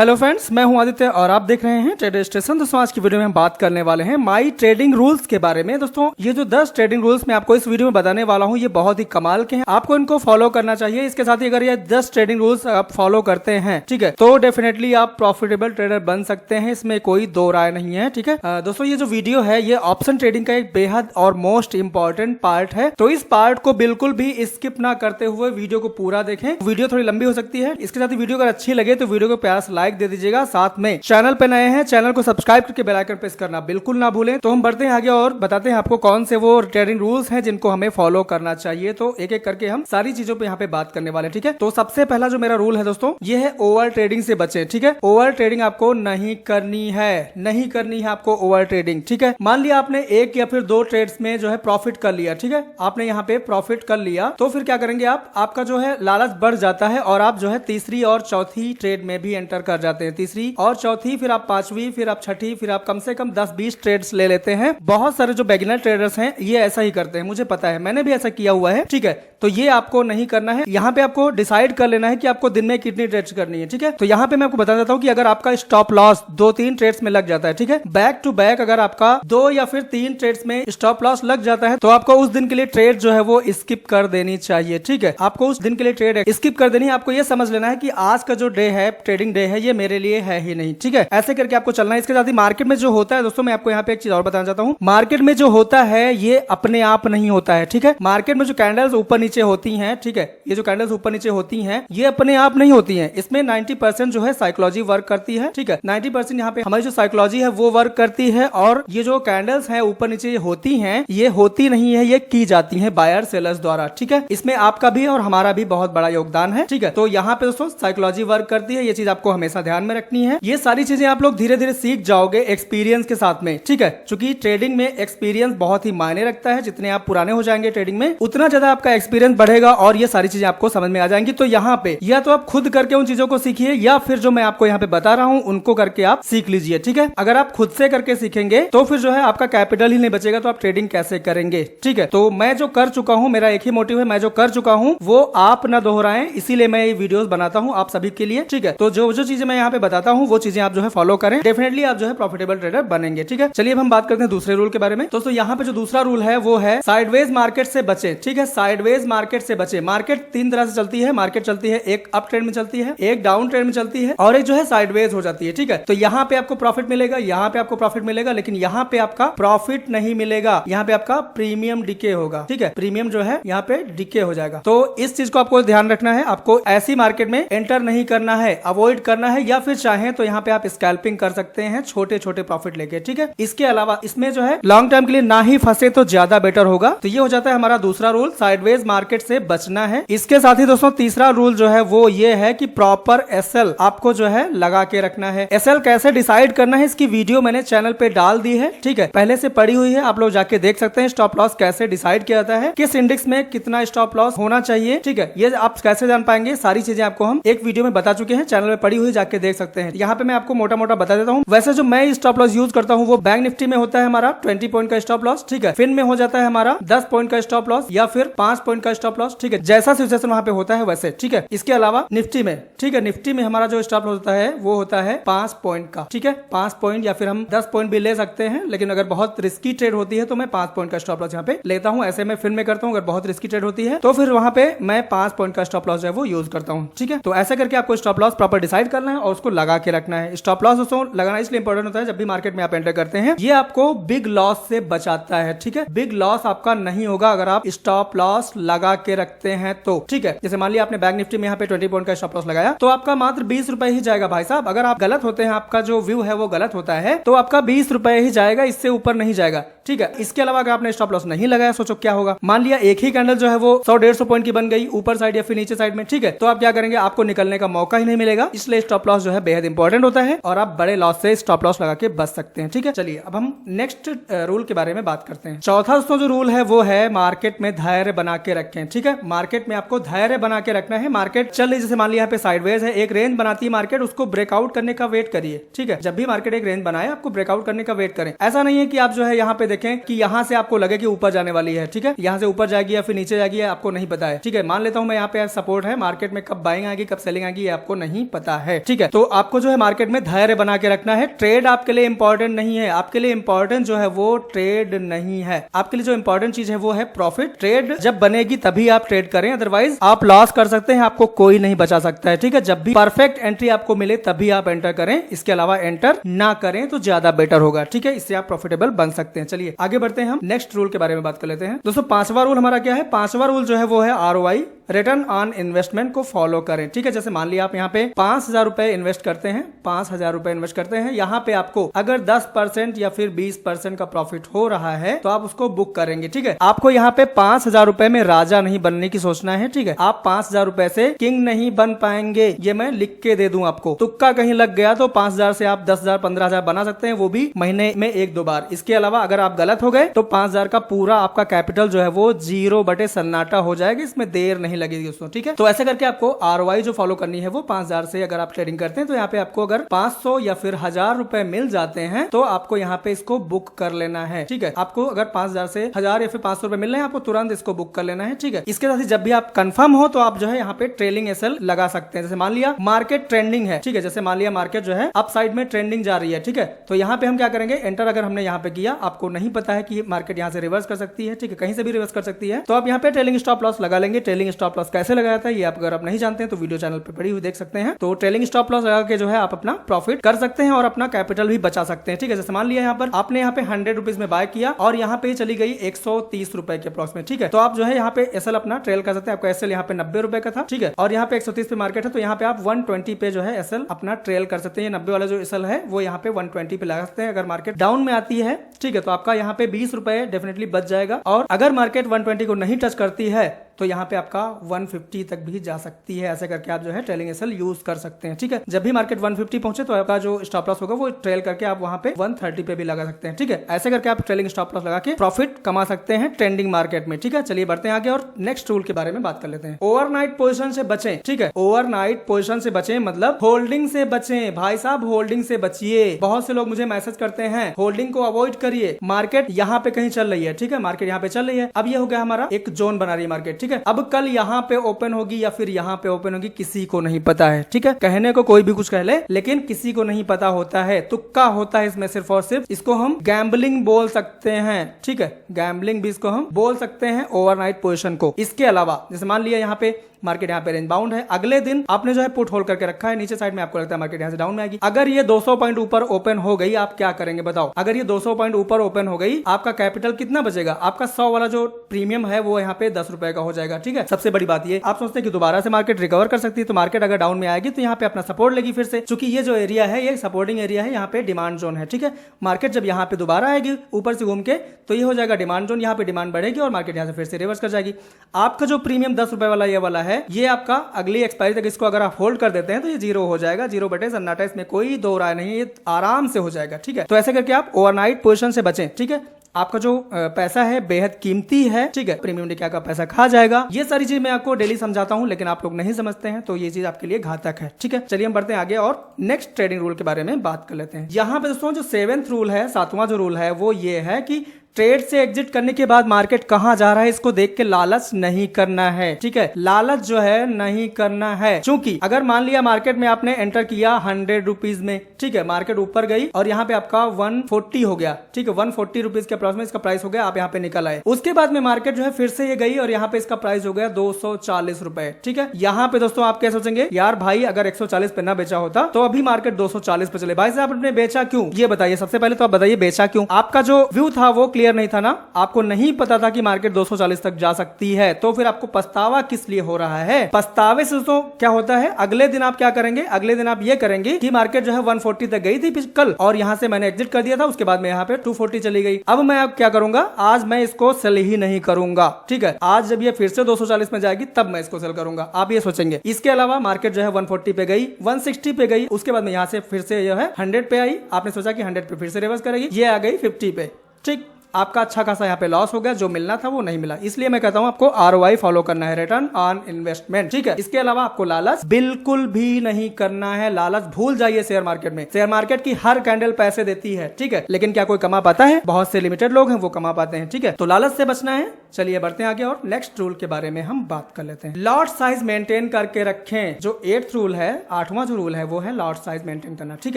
Hello friends, मैं हूं आदित्य और आप देख रहे हैं ट्रेडर स्टेशन। दोस्तों आज की वीडियो में हम बात करने वाले हैं माई ट्रेडिंग रूल्स के बारे में। दोस्तों ये जो 10 ट्रेडिंग रूल्स मैं आपको इस वीडियो में बताने वाला हूं, ये बहुत ही कमाल के हैं, आपको इनको फॉलो करना चाहिए। इसके साथ ही अगर ये 10 ट्रेडिंग रूल्स आप फॉलो करते हैं, ठीक है, तो डेफिनेटली आप प्रॉफिटेबल ट्रेडर बन सकते हैं, इसमें कोई दो राय नहीं है। ठीक है दोस्तों, ये जो वीडियो है ये ऑप्शन ट्रेडिंग का एक बेहद और मोस्ट इंपॉर्टेंट पार्ट है, तो इस पार्ट को बिल्कुल भी स्किप ना करते हुए वीडियो को पूरा देखें। वीडियो थोड़ी लंबी हो सकती है, इसके साथ ही वीडियो अगर अच्छी लगे तो वीडियो को प्यार से लाइक दे दीजिएगा। साथ में चैनल पे नए हैं, चैनल को सब्सक्राइब करके बेल आइकन प्रेस करना बिल्कुल ना भूलें। तो हम बढ़ते हैं आगे और बताते हैं आपको कौन से वो ट्रेडिंग रूल्स हैं जिनको हमें फॉलो करना चाहिए। तो एक एक करके हम सारी चीजों पे यहाँ पे बात करने वाले हैं। ठीक है, तो सबसे पहला जो मेरा रूल है दोस्तों, ये है ओवर ट्रेडिंग से बचें। ठीक है, ओवर ट्रेडिंग आपको नहीं करनी है आपको ओवर ट्रेडिंग। ठीक है, मान लिया आपने एक या फिर दो ट्रेड्स में जो है प्रॉफिट कर लिया, ठीक है, आपने यहाँ पे प्रॉफिट कर लिया, तो फिर क्या करेंगे आप, आपका जो है लालच बढ़ जाता है और आप जो है तीसरी और चौथी ट्रेड में भी एंटर कर जाते हैं। तीसरी और चौथी, फिर आप पांचवी, फिर आप छठी, फिर आप कम से कम 10-20 ट्रेड्स ले लेते हैं। बहुत सारे जो बिगिनर ट्रेडर्स हैं ये ऐसा ही करते हैं, मुझे पता है, मैंने भी ऐसा किया हुआ है। ठीक है, तो ये आपको नहीं करना है। यहाँ पे आपको डिसाइड कर लेना है कि आपको दिन में कितनी ट्रेड्स करनी है। ठीक है, तो यहाँ पे मैं आपको बता देता हूँ कि अगर आपका स्टॉप लॉस 2-3 ट्रेड्स में लग जाता है, ठीक है, बैक टू बैक अगर आपका 2 या फिर 3 ट्रेड्स में स्टॉप लॉस लग जाता है, तो आपको उस दिन के लिए ट्रेड जो है वो स्किप कर देनी चाहिए। ठीक है, आपको उस दिन के लिए ट्रेड स्किप कर देनी है। आपको ये समझ लेना है कि आज का जो डे है, ट्रेडिंग डे है, ये मेरे लिए है ही नहीं। ठीक है, ऐसे करके आपको चलना है। इसके साथ ही मार्केट में जो होता है दोस्तों, मैं आपको यहाँ पे एक चीज और बताना चाहता हूँ। मार्केट में जो होता है ये अपने आप नहीं होता है। ठीक है, मार्केट में जो कैंडल्स ऊपर नीचे होती हैं, ठीक है, ये जो कैंडल्स ऊपर नीचे होती हैं ये अपने आप नहीं होती हैं। इसमें 90% जो है साइकोलॉजी वर्क करती है। ठीक है, 90% यहाँ पे हमारी जो साइकोलॉजी है वो वर्क करती है, और ये जो कैंडल्स हैं ऊपर नीचे होती हैं ये होती नहीं है, ये की जाती है बायर सेलर्स द्वारा। ठीक है, इसमें आपका भी और हमारा भी बहुत बड़ा योगदान है। ठीक है, तो यहाँ पे दोस्तों साइकोलॉजी वर्क करती है, ये चीज आपको हमेशा ध्यान में रखनी है। ये सारी चीजें आप लोग धीरे धीरे सीख जाओगे एक्सपीरियंस के साथ में। ठीक है, क्योंकि ट्रेडिंग में एक्सपीरियंस बहुत ही मायने रखता है। जितने आप पुराने हो जाएंगे ट्रेडिंग में, उतना ज्यादा आपका एक्सपीरियंस बढ़ेगा और ये सारी चीजें आपको समझ में आ जाएंगी। तो यहाँ पे या तो आप खुद करके उन चीजों को सीखिए, या फिर जो मैं आपको यहाँ पे बता रहा हूँ उनको करके आप सीख लीजिए। ठीक है, अगर आप खुद से करके सीखेंगे तो फिर जो है आपका कैपिटल ही नहीं बचेगा, तो आप ट्रेडिंग कैसे करेंगे। ठीक है, तो मैं जो कर चुका हूँ, मेरा एक ही मोटिव है, मैं जो कर चुका हूँ वो आप ना दोहराएं, इसीलिए मैं ये वीडियोस बनाता हूँ आप सभी के लिए। ठीक है, तो जो जो चीजें मैं यहाँ पे बताता हूँ वो चीजें आप जो है फॉलो करें, डेफिनेटली आप जो है प्रॉफिटेबल ट्रेडर बनेंगे। ठीक है, चलिए अब हम बात करते हैं दूसरे रूल के बारे में। दोस्तों यहाँ पे जो दूसरा रूल है वो है साइडवेज मार्केट से बचे। ठीक है, साइडवेज मार्केट से बचे। मार्केट 3 तरह से चलती है। मार्केट चलती है, एक अप ट्रेंड में चलती है, एक डाउन ट्रेंड में चलती है, और एक जो है साइडवेज हो जाती है। ठीक है, तो यहाँ पे आपको प्रॉफिट मिलेगा, यहाँ पे आपको प्रॉफिट मिलेगा, लेकिन यहाँ पे आपका प्रॉफिट नहीं मिलेगा, यहाँ पे आपका प्रीमियम डिके होगा। ठीक है, प्रीमियम जो है यहाँ पे डिके हो जाएगा। तो इस चीज को आपको ध्यान रखना है, आपको ऐसी मार्केट में एंटर नहीं करना है, अवॉइड करना है, या फिर चाहे तो यहाँ पे आप स्कैल्पिंग कर सकते हैं छोटे छोटे प्रॉफिट लेके। ठीक है, इसके अलावा इसमें जो है लॉन्ग टर्म के लिए ना ही फंसे तो ज्यादा बेटर होगा। तो ये हो जाता है हमारा दूसरा रूल, साइडवेज मार्केट से बचना है। इसके साथ ही दोस्तों तीसरा रूल जो है वो ये है कि प्रॉपर एसएल आपको जो है लगा के रखना है। एसएल कैसे डिसाइड करना है, इसकी वीडियो मैंने चैनल पे डाल दी है। ठीक है, पहले से पड़ी हुई है, आप लोग जाके देख सकते हैं। स्टॉप लॉस कैसे डिसाइड किया जाता है, किस इंडेक्स में कितना स्टॉप लॉस होना चाहिए। ठीक है, ये आप कैसे जान पाएंगे, सारी चीजें आपको हम एक वीडियो में बता चुके हैं, चैनल में पड़ी हुई, जाके देख सकते हैं। यहाँ पे मैं आपको मोटा मोटा बता देता हूँ। वैसे जो मैं स्टॉप लॉस यूज करता हूँ वो बैंक निफ्टी में होता है हमारा 20 पॉइंट का स्टॉप लॉस। ठीक है, फिन में हो जाता है हमारा 10 पॉइंट का स्टॉप लॉस या फिर 5 पॉइंट का स्टॉप लॉस। ठीक है, जैसा सिचुएशन वहां पे होता है वैसे। ठीक है, इसके अलावा निफ्टी में, ठीक है, निफ्टी में हमारा जो स्टॉप लॉस होता है वो होता है 5 पॉइंट का। ठीक है, 5 पॉइंट या फिर हम 10 पॉइंट भी ले सकते हैं, लेकिन अगर बहुत रिस्की ट्रेड होती है तो मैं 5 पॉइंट का स्टॉप लॉस यहाँ पे लेता हूँ। ऐसे मैं फिन में करता हूँ, अगर बहुत रिस्की ट्रेड होती है तो फिर वहां पे मैं 5 पॉइंट का स्टॉप लॉस जो है वो यूज करता हूँ। ठीक है, तो ऐसा करके आपको स्टॉप लॉस प्रॉपर डिसाइड करना है और उसको लगा के रखना है। स्टॉप लॉस दोस्तों लगाना इसलिए इंपॉर्टेंट होता है, जब भी मार्केट में आप एंटर करते हैं ये आपको बिग लॉस से बचाता है। ठीक है, बिग लॉस आपका नहीं होगा अगर आप स्टॉप लॉस लगा के रखते हैं तो। ठीक है, जैसे मान लिया आपने बैंक निफ्टी में यहाँ पे 20 पॉइंट का स्टॉप लॉस लगाया, तो आपका मात्र 20 रुपए ही जाएगा भाई साहब। अगर आप गलत होते हैं, आपका जो व्यू है वो गलत होता है, तो आपका 20 रुपए ही जाएगा, इससे ऊपर नहीं जाएगा। ठीक है, इसके अलावा अगर आपने स्टॉप लॉस नहीं लगाया, सोचो क्या होगा। मान लिया एक ही कैंडल जो है वो 100-150 पॉइंट की बन गई ऊपर साइड या फिर नीचे साइड में। ठीक है, तो आप क्या करेंगे, आपको निकलने का मौका ही नहीं मिलेगा। इसलिए स्टॉप लॉस जो है बेहद इंपॉर्टेंट होता है और आप बड़े लॉस से स्टॉप लॉस लगा के बच सकते हैं। ठीक है, चलिए अब हम नेक्स्ट रूल के बारे में बात करते हैं। चौथा दोस्तों जो रूल है वो है मार्केट में धैर्य बना के रखें। ठीक है, मार्केट में आपको धैर्य बना के रखना है। मार्केट चल रही, जैसे मान लिया यहाँ पे साइडवेज है, एक रेंज बनाती है मार्केट, उसको ब्रेकआउट करने का वेट करिए। ठीक है, जब भी मार्केट एक रेंज बनाए आपको ब्रेकआउट करने का वेट करें। ऐसा नहीं है कि आप जो है यहाँ पे देखें कि यहाँ से आपको लगे कि ऊपर जाने वाली है, ठीक है, यहाँ से ऊपर जाएगी या फिर नीचे जाएगी आपको नहीं पता है, ठीक है। मान लेता हूँ मैं यहाँ पे सपोर्ट है, मार्केट में कब बाइंग आएगी कब सेलिंग आएगी ये आपको नहीं पता है, ठीक है। तो आपको जो है मार्केट में धैर्य बना के रखना है। ट्रेड आपके लिए इंपॉर्टेंट नहीं है, आपके लिए इंपॉर्टेंट जो है वो ट्रेड नहीं है, आपके लिए जो इंपॉर्टेंट चीज है वो है प्रॉफिट। ट्रेड जब बनेगी तभी आप ट्रेड करें, अदरवाइज आप लॉस कर सकते हैं, आपको कोई नहीं बचा सकता है, ठीक है। जब भी परफेक्ट एंट्री आपको मिले तभी आप एंटर करें, इसके अलावा एंटर ना करें तो ज्यादा बेटर होगा, ठीक है। इससे आप प्रॉफिटेबल बन सकते हैं। चलिए आगे बढ़ते हैं, हम नेक्स्ट रूल के बारे में बात कर लेते हैं। दोस्तों पांचवा रूल हमारा क्या है? पांचवा रूल जो है वो है ROI, रिटर्न ऑन इन्वेस्टमेंट को फॉलो करें, ठीक है। जैसे मान लिया आप यहाँ पे 5,000 रुपए इन्वेस्ट करते हैं, 5,000 रुपए इन्वेस्ट करते हैं, यहाँ पे आपको अगर 10% या फिर 20% का प्रॉफिट हो रहा है तो आप उसको बुक करेंगे, ठीक है। आपको यहाँ पे 5,000 रुपए में राजा नहीं बनने की सोचना है, ठीक है। आप 5,000 रुपए से किंग नहीं बन पाएंगे, ये मैं लिख के दे दूं आपको। तुक्का कहीं लग गया तो 5,000 से आप 10,000 15,000 बना सकते हैं, वो भी महीने में 1-2 बार। इसके अलावा अगर आप गलत हो गए तो 5,000 का पूरा आपका कैपिटल जो है वो 0 बटे सन्नाटा हो जाएगा, इसमें देर नहीं लगेगी दोस्तों, ठीक है। तो ऐसे करके आपको ROI जो फॉलो करनी है वो 5,000 से अगर आप ट्रेडिंग करते हैं तो यहाँ पे आपको अगर 500 या फिर 1,000 रुपए मिल जाते हैं तो आपको यहाँ पे इसको बुक कर लेना है, ठीक है। आपको अगर 5,000 से 1,000 या फिर 500 रुपए मिल रहे हैं आपको तुरंत इसको बुक कर लेना है, ठीक है। इसके साथ ही जब भी आप कंफर्म हो तो आप जो है यहाँ पे ट्रेलिंग SL लगा सकते हैं। जैसे मान लिया मार्केट ट्रेंडिंग है, ठीक है, जैसे मान लिया मार्केट जो है अप साइड में ट्रेंडिंग जा रही है, ठीक है, तो यहाँ पे हम क्या करेंगे, एंटर अगर हमने यहाँ पे किया, आपको नहीं पता है कि मार्केट यहाँ से रिवर्स कर सकती है, ठीक है, कहीं से भी रिवर्स कर सकती है, तो आप यहाँ पे ट्रेलिंग स्टॉप लॉस लगा लेंगे। ट्रेलिंग स्टॉप लॉस कैसे लगाया था ये अगर आप नहीं जानते हैं तो वीडियो चैनल पे पड़ी हुई देख सकते हैं। तो ट्रेलिंग स्टॉप लॉस लगा के जो है आप अपना प्रॉफिट कर सकते हैं और अपना कैपिटल भी बचा सकते हैं, ठीक है। जैसे मान लिया यहाँ पर आपने यहाँ पे 100 रुपीज में बाय किया और यहाँ पे चली गई 130 रुपए के अप्रॉक्स में, ठीक है, तो आप जो है यहाँ पे SL अपना ट्रेल कर सकते हैं। आपका SL यहाँ पे 90 रुपए का था, ठीक है, और यहाँ पे 130 पे मार्केट है तो यहाँ पे आप 120 पे जो है SL अपना ट्रेल कर सकते हैं। 90 वाला जो SL है वो यहाँ पे 120 पे लगा सकते हैं। अगर मार्केट डाउन में आती है, ठीक है, तो आपका यहाँ पे 20 रुपए डेफिनेटली बच जाएगा, और अगर मार्केट 120 को नहीं टच करती है तो यहाँ पे आपका 150 तक भी जा सकती है। ऐसे करके आप जो है ट्रेलिंग SL यूज कर सकते हैं, ठीक है। जब भी मार्केट 150 पहुंचे तो आपका जो स्टॉप लॉस होगा वो ट्रेल करके आप वहां पे 130 पे भी लगा सकते हैं, ठीक है। ऐसे करके आप ट्रेलिंग स्टॉप लॉस लगा के प्रॉफिट कमा सकते हैं ट्रेंडिंग मार्केट में, ठीक है। चलिए बढ़ते हैं आगे और नेक्स्ट रूल के बारे में बात कर लेते हैं। ओवरनाइट पोजीशन से बचें, ठीक है, ओवरनाइट पोजीशन से बचें मतलब होल्डिंग से बचें। भाई साहब होल्डिंग से बचिए। बहुत से लोग मुझे मैसेज करते हैं होल्डिंग को अवॉइड करिए, मार्केट यहाँ पे कहीं चल रही है, ठीक है, मार्केट यहाँ पे चल रही है। अब ये हो गया हमारा एक जोन बना रही है मार्केट, ठीक है। अब कल यहाँ पे ओपन होगी या फिर यहाँ पे ओपन होगी किसी को नहीं पता है, ठीक है। कहने को कोई भी कुछ कह ले लेकिन किसी को नहीं पता होता है, तुक्का होता है इसमें सिर्फ और सिर्फ। इसको हम गैम्बलिंग बोल सकते हैं, ठीक है, गैम्बलिंग भी इसको हम बोल सकते हैं ओवरनाइट पोजीशन को। इसके अलावा जैसे मान लिया यहाँ पे मार्केट यहाँ पे रेंज बाउंड है, अगले दिन आपने जो है पुट होल्ड करके रखा है, नीचे साइड में आपको लगता है मार्केट यहाँ से डाउन में आएगी। अगर ये 200 पॉइंट ऊपर ओपन हो गई आप क्या करेंगे बताओ? अगर ये 200 पॉइंट ऊपर ओपन हो गई आपका कैपिटल कितना बचेगा? आपका 100 वाला जो प्रीमियम है वो यहाँ पे 10 रुपए का हो जाएगा, ठीक है। सबसे बड़ी बात ये आप सोचते हैं कि दोबारा से मार्केट रिकवर कर सकती है, तो मार्केट अगर डाउन में आएगी तो यहाँ पे अपना सपोर्ट लेगी फिर से, क्योंकि ये जो एरिया है ये सपोर्टिंग एरिया है, यहाँ पे डिमांड जोन है, ठीक है। मार्केट जब यहाँ पे दोबारा आएगी ऊपर से घूम के तो ये हो जाएगा डिमांड जोन, यहाँ पे डिमांड बढ़ेगी और मार्केट यहाँ से फिर से रिवर्स कर जाएगी। आपका जो प्रीमियम 10 रुपए वाला ये वाला है ये आपका अगली एक्सपायरी तक इसको अगर आप होल्ड कर देते हैं तो ये 0 हो जाएगा, 0 बटे सन्नाटा, इसमें कोई दो राय नहीं है, ये आराम से हो जाएगा, ठीक है। तो ऐसे करके आप ओवरनाइट पोजीशन से बचें, ठीक है। आपका जो पैसा है बेहद कीमती है, ठीक है, प्रीमियम डे का पैसा खा जाएगा। ये सारी चीज मैं आपको डेली समझाता हूं लेकिन आप लोग नहीं समझते हैं तो ये चीज आपके लिए घातक है, ठीक है। चलिए हम बढ़ते हैं आगे और नेक्स्ट ट्रेडिंग रूल के बारे में बात कर लेते हैं। यहाँ पे दोस्तों जो 7th रूल है, 7वां जो रूल है वो ये है कि ट्रेड से एग्जिट करने के बाद मार्केट कहां जा रहा है इसको देख के लालच नहीं करना है, ठीक है, लालच जो है नहीं करना है। क्योंकि अगर मान लिया मार्केट में आपने एंटर किया 100 रुपीज में, ठीक है, मार्केट ऊपर गई और यहाँ पे आपका 140 हो गया, ठीक है, 140 रुपीज के अप्रॉक्स में इसका प्राइस हो गया, आप यहाँ पे निकल आए। उसके बाद में मार्केट जो है फिर से ये गई और यहाँ पे इसका प्राइस हो गया 240 रुपए, ठीक है। यहाँ पे दोस्तों आप क्या सोचेंगे, यार भाई अगर 140 पे ना बेचा होता तो अभी मार्केट 240 पे चले। भाई साहब आपने बेचा क्यों ये बताइए, सबसे पहले तो आप बताइए बेचा क्यों? आपका जो व्यू था वो क्लियर नहीं था ना, आपको नहीं पता था कि मार्केट 240 तक जा सकती है, तो फिर आपको पछतावा किस लिए हो रहा है? पछतावे से तो क्या होता है, अगले दिन आप क्या करेंगे, अगले दिन आप ये करेंगे कि मार्केट जो है 140 तक गई थी कल और यहां से मैंने एग्जिट कर दिया था, उसके बाद में यहाँ पे 240 चली गई। अब मैं अब क्या करूंगा, आज मैं इसको सेल ही नहीं करूंगा, ठीक है, आज जब ये फिर से 240 में जाएगी तब मैं इसको सेल करूंगा, आप ये सोचेंगे। इसके अलावा मार्केट जो है 140 पे गई, 160 पे गई, उसके बाद में यहाँ से फिर से जो है 100 पे आई, आपने सोचा कि 100 पे फिर से रिवर्स करेगी, ये आ गई 50 पे, ठीक। आपका अच्छा खासा यहाँ पे लॉस हो गया, जो मिलना था वो नहीं मिला। इसलिए मैं कहता हूँ आपको ROI फॉलो करना है, रिटर्न ऑन इन्वेस्टमेंट, ठीक है। इसके अलावा आपको लालच बिल्कुल भी नहीं करना है। लालच भूल जाइए शेयर मार्केट में। शेयर मार्केट की हर कैंडल पैसे देती है, ठीक है, लेकिन क्या कोई कमा पाता है? बहुत से लिमिटेड लोग हैं वो कमा पाते हैं, ठीक है। तो लालच से बचना है। चलिए बढ़ते हैं आगे और नेक्स्ट रूल के बारे में हम बात कर लेते हैं। लॉट साइज मेंटेन करके रखें। जो 8th रूल है, 8वां जो रूल है वो है लॉट साइज मेंटेन करना, ठीक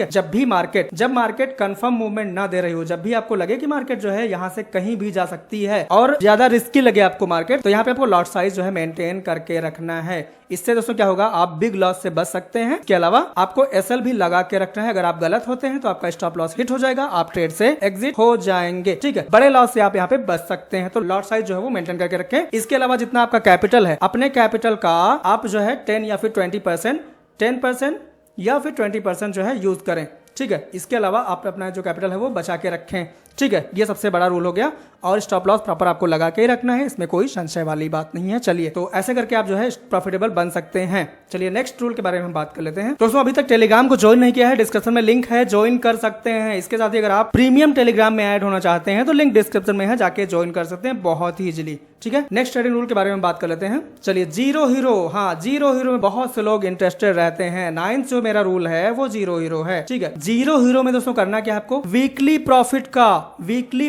है। जब मार्केट कंफर्म मूवमेंट ना दे रही हो, जब भी आपको लगे कि मार्केट जो है यहाँ से कहीं भी जा सकती है और ज्यादा रिस्की लगे आपको मार्केट, तो यहाँ पे आपको लॉट साइज जो है मेंटेन करके रखना है। इससे दोस्तों क्या होगा, आप बिग लॉस से बच सकते हैं। इसके अलावा आपको SL भी लगा के रखना है। अगर आप गलत होते हैं तो आपका स्टॉप लॉस हिट हो जाएगा, आप ट्रेड से एग्जिट हो जाएंगे, ठीक है। बड़े लॉस से आप यहाँ पे बच सकते हैं। तो लॉट साइज जो है वो मेंटेन करके रखें। इसके अलावा जितना आपका कैपिटल है, अपने कैपिटल का आप जो है 10 या फिर 20%, 10% या फिर 20% जो है यूज करें, ठीक है। इसके अलावा आप अपना जो कैपिटल है वो बचा के रखें, ठीक है। ये सबसे बड़ा रूल हो गया। और स्टॉप लॉस प्रॉपर आपको लगा के ही रखना है, इसमें कोई संशय वाली बात नहीं है। चलिए, तो ऐसे करके आप जो है प्रॉफिटेबल बन सकते हैं। चलिए नेक्स्ट रूल के बारे में हम बात कर लेते हैं। दोस्तों अभी तक टेलीग्राम को ज्वाइन नहीं किया है, डिस्क्रिप्शन में लिंक है, ज्वाइन कर सकते हैं। इसके साथ ही अगर आप प्रीमियम टेलीग्राम में ऐड होना चाहते हैं तो लिंक डिस्क्रिप्शन में है, जाके ज्वाइन कर सकते हैं बहुत ही इजीली, ठीक है। नेक्स्ट ट्रेडिंग रूल के बारे में बात कर लेते हैं। चलिए जीरो हीरो, हाँ जीरो हीरो में बहुत से लोग इंटरेस्टेड रहते हैं। 9th जो मेरा रूल है वो जीरो हीरो है, ठीक है। जीरो हीरो में दोस्तों करना क्या है आपको, वीकली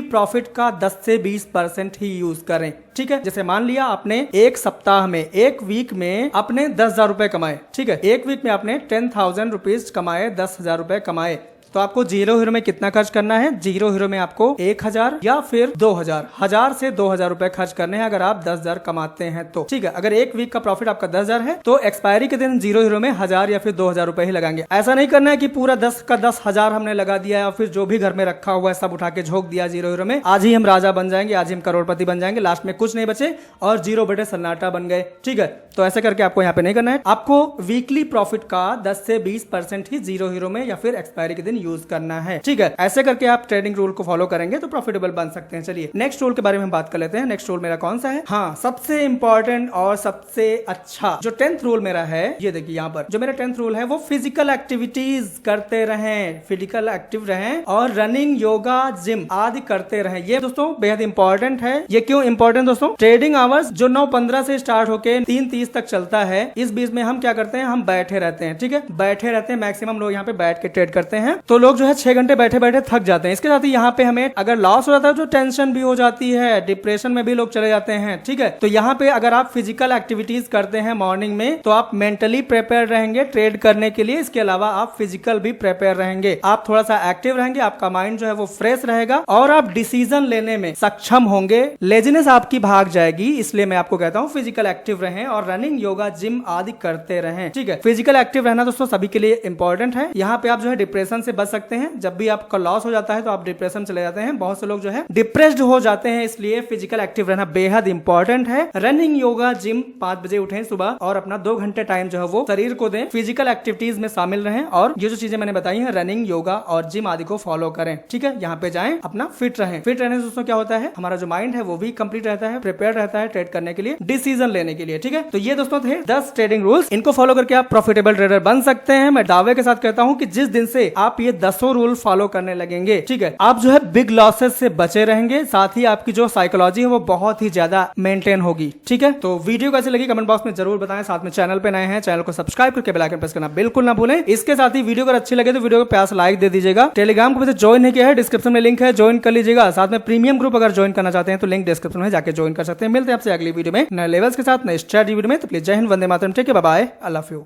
प्रॉफिट का 10 से 20% ही यूज करें, ठीक है। जैसे मान लिया आपने एक सप्ताह में, एक वीक में आपने 10,000 रुपए कमाए, ठीक है। एक वीक में आपने 10,000 रुपीज कमाए, 10,000 रुपए कमाए, तो आपको जीरो हीरो में कितना खर्च करना है? जीरो हीरो में आपको 1,000 या फिर 2,000, 1,000 से 2,000 रुपए खर्च करने हैं अगर आप 10,000 कमाते हैं तो, ठीक है। अगर एक वीक का प्रॉफिट आपका 10,000 है तो एक्सपायरी के दिन जीरो हीरो में 1,000 या फिर 2,000 रुपए ही लगाएंगे। ऐसा नहीं करना है कि पूरा 10 का 10,000 हमने लगा दिया या फिर जो भी घर में रखा हुआ है सब उठा के झोंक दिया जीरो हीरो में। आज ही हम राजा बन जाएंगे, आज ही हम करोड़पति बन जाएंगे, लास्ट में कुछ नहीं बचे और जीरो बटे सन्नाटा बन गए, ठीक है। तो ऐसे करके आपको यहाँ पे नहीं करना है। आपको वीकली प्रॉफिट का 10 से 20% ही जीरो हीरो में या फिर एक्सपायरी के दिन यूज करना है, ठीक है। ऐसे करके आप ट्रेडिंग रूल को फॉलो करेंगे तो प्रॉफिटेबल बन सकते हैं। चलिए नेक्स्ट रूल के बारे में हम बात कर लेते हैं। नेक्स्ट रूल मेरा कौन सा है? हाँ, सबसे इंपॉर्टेंट और सबसे अच्छा जो 10th रूल मेरा है, ये देखिए यहाँ पर जो मेरा 10th रूल है वो फिजिकल एक्टिविटीज करते रहें, फिजिकल एक्टिव रहें और रनिंग, योगा, जिम आदि करते रहें। ये दोस्तों बेहद इंपॉर्टेंट है। ये क्यों इंपॉर्टेंट दोस्तों? ट्रेडिंग आवर्स जो 9:15 से स्टार्ट होके 3:30 तक चलता है, इस बीच में हम क्या करते हैं, हम बैठे रहते हैं, ठीक है। बैठे रहते हैं, मैक्सिमम लोग यहाँ पे बैठ के ट्रेड करते हैं, तो लोग जो है 6 घंटे बैठे बैठे थक जाते हैं। इसके साथ ही यहाँ पे हमें अगर लॉस हो जाता है तो टेंशन भी हो जाती है, डिप्रेशन में भी लोग चले जाते हैं, ठीक है। तो यहाँ पे अगर आप फिजिकल एक्टिविटीज करते हैं मॉर्निंग में तो आप मेंटली प्रिपेयर रहेंगे ट्रेड करने के लिए। इसके अलावा आप फिजिकल भी प्रिपेयर रहेंगे, आप थोड़ा सा एक्टिव रहेंगे, आपका माइंड जो है वो फ्रेश रहेगा और आप डिसीजन लेने में सक्षम होंगे, लेजीनेस आपकी भाग जाएगी। इसलिए मैं आपको कहता हूँ फिजिकल एक्टिव रहें और रनिंग, योगा, जिम आदि करते रहें, ठीक है। फिजिकल एक्टिव रहना दोस्तों सभी के लिए इंपॉर्टेंट है। यहाँ पे आप जो है डिप्रेशन से बच सकते हैं। जब भी आपका लॉस हो जाता है तो आप डिप्रेशन चले जाते हैं, बहुत से लोग जो है डिप्रेस्ड हो जाते हैं, इसलिए फिजिकल एक्टिव रहना बेहद इंपॉर्टेंट है। रनिंग, योगा, जिम 5 बजे उठें सुबह और अपना 2 घंटे टाइम जो है वो शरीर को दें, फिजिकल एक्टिविटीज में शामिल रहें और ये जो चीजें मैंने बताई हैं रनिंग, योगा और जिम आदि को फॉलो करें, ठीक है। यहाँ पे जाएं, अपना फिट रहें। फिट रहने से दोस्तों क्या होता है, हमारा जो माइंड है वो भी कंप्लीट रहता है, प्रिपेयर रहता है ट्रेड करने के लिए, डिसीजन लेने के लिए, ठीक है। तो ये दोस्तों थे 10 ट्रेडिंग रूल्स, इनको फॉलो करके आप प्रॉफिटेबल ट्रेडर बन सकते हैं। मैं दावे के साथ कहता हूं कि जिस दिन से आप ये 10 रूल फॉलो करने लगेंगे, ठीक है, आप जो है बिग लॉसेस से बचे रहेंगे। साथ ही आपकी जो साइकोलॉजी है वो बहुत ही ज्यादा मेंटेन होगी, ठीक है। तो वीडियो कैसी लगी कमेंट बॉक्स में जरूर बताएं। साथ में चैनल पे नए हैं, चैनल को सब्सक्राइब करके बेल आइकन प्रेस करना बिल्कुल ना भूलें। इसके साथ ही वीडियो अगर अच्छी लगे तो वीडियो को प्यार से लाइक दे दीजिएगा। टेलीग्राम को वैसे ज्वाइन नहीं किया है, डिस्क्रिप्शन में लिंक है, ज्वाइन कर लीजिएगा। साथ में प्रीमियम ग्रुप अगर ज्वाइन करना चाहते हैं तो लिंक डिस्क्रिप्शन में जाकर ज्वाइन कर सकते हैं। मिलते हैं आपसे अगली वीडियो में नए लेवल्स के साथ, नए स्ट्रैटेजी वीडियो में। तो प्लीज जय हिंद, वंदे मातरम, take care, bye bye, I love you.